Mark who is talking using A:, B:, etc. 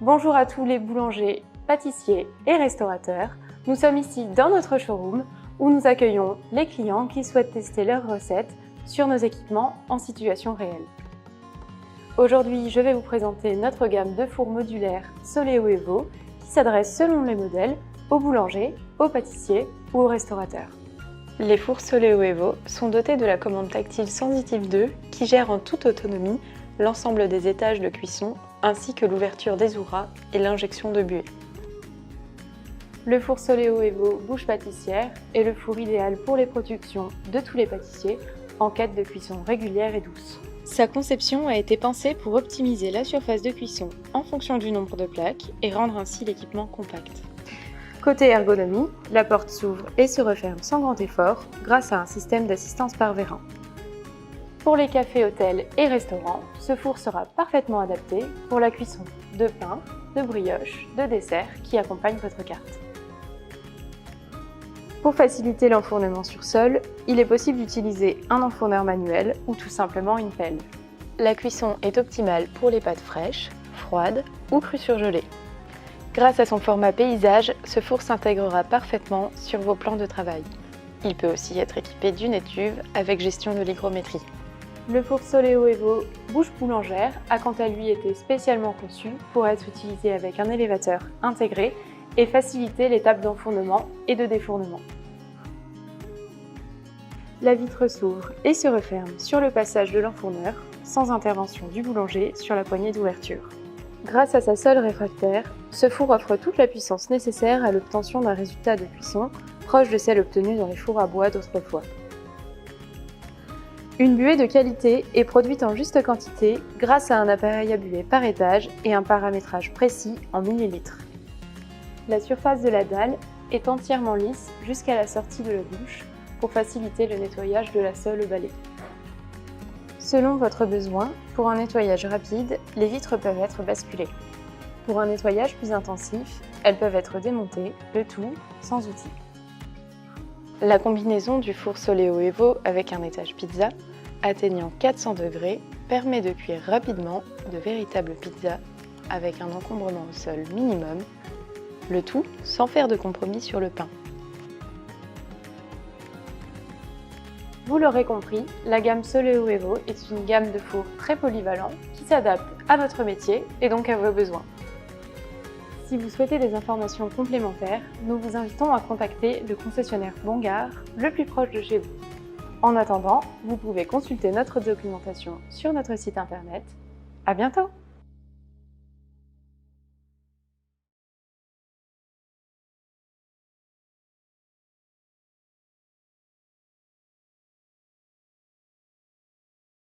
A: Bonjour à tous les boulangers, pâtissiers et restaurateurs. Nous sommes ici dans notre showroom où nous accueillons les clients qui souhaitent tester leurs recettes sur nos équipements en situation réelle. Aujourd'hui, je vais vous présenter notre gamme de fours modulaires Soleo Evo qui s'adresse selon les modèles aux boulangers, aux pâtissiers ou aux restaurateurs. Les fours Soleo Evo sont dotés de la commande tactile Sensitive 2 qui gère en toute autonomie l'ensemble des étages de cuisson ainsi que l'ouverture des ouras et l'injection de buée. Le four Soleo Evo bouche pâtissière est le four idéal pour les productions de tous les pâtissiers en quête de cuisson régulière et douce. Sa conception a été pensée pour optimiser la surface de cuisson en fonction du nombre de plaques et rendre ainsi l'équipement compact. Côté ergonomie, la porte s'ouvre et se referme sans grand effort grâce à un système d'assistance par vérin. Pour les cafés, hôtels et restaurants, ce four sera parfaitement adapté pour la cuisson de pain, de brioche, de dessert qui accompagnent votre carte. Pour faciliter l'enfournement sur sol, il est possible d'utiliser un enfourneur manuel ou tout simplement une pelle. La cuisson est optimale pour les pâtes fraîches, froides ou crues surgelées. Grâce à son format paysage, ce four s'intégrera parfaitement sur vos plans de travail. Il peut aussi être équipé d'une étuve avec gestion de l'hygrométrie. Le four Soleo Evo bouche boulangère a quant à lui été spécialement conçu pour être utilisé avec un élévateur intégré et faciliter l'étape d'enfournement et de défournement. La vitre s'ouvre et se referme sur le passage de l'enfourneur, sans intervention du boulanger sur la poignée d'ouverture. Grâce à sa sole réfractaire, ce four offre toute la puissance nécessaire à l'obtention d'un résultat de cuisson proche de celle obtenue dans les fours à bois d'autrefois. Une buée de qualité est produite en juste quantité grâce à un appareil à buée par étage et un paramétrage précis en millilitres. La surface de la dalle est entièrement lisse jusqu'à la sortie de la bouche pour faciliter le nettoyage de la sole au balai. Selon votre besoin, pour un nettoyage rapide, les vitres peuvent être basculées. Pour un nettoyage plus intensif, elles peuvent être démontées, le tout sans outil. La combinaison du four Soleo Evo avec un étage pizza atteignant 400 degrés permet de cuire rapidement de véritables pizzas avec un encombrement au sol minimum, le tout sans faire de compromis sur le pain. Vous l'aurez compris, la gamme Soleo Evo est une gamme de fours très polyvalent qui s'adapte à votre métier et donc à vos besoins. Si vous souhaitez des informations complémentaires, nous vous invitons à contacter le concessionnaire Bongard le plus proche de chez vous. En attendant, vous pouvez consulter notre documentation sur notre site internet. À bientôt!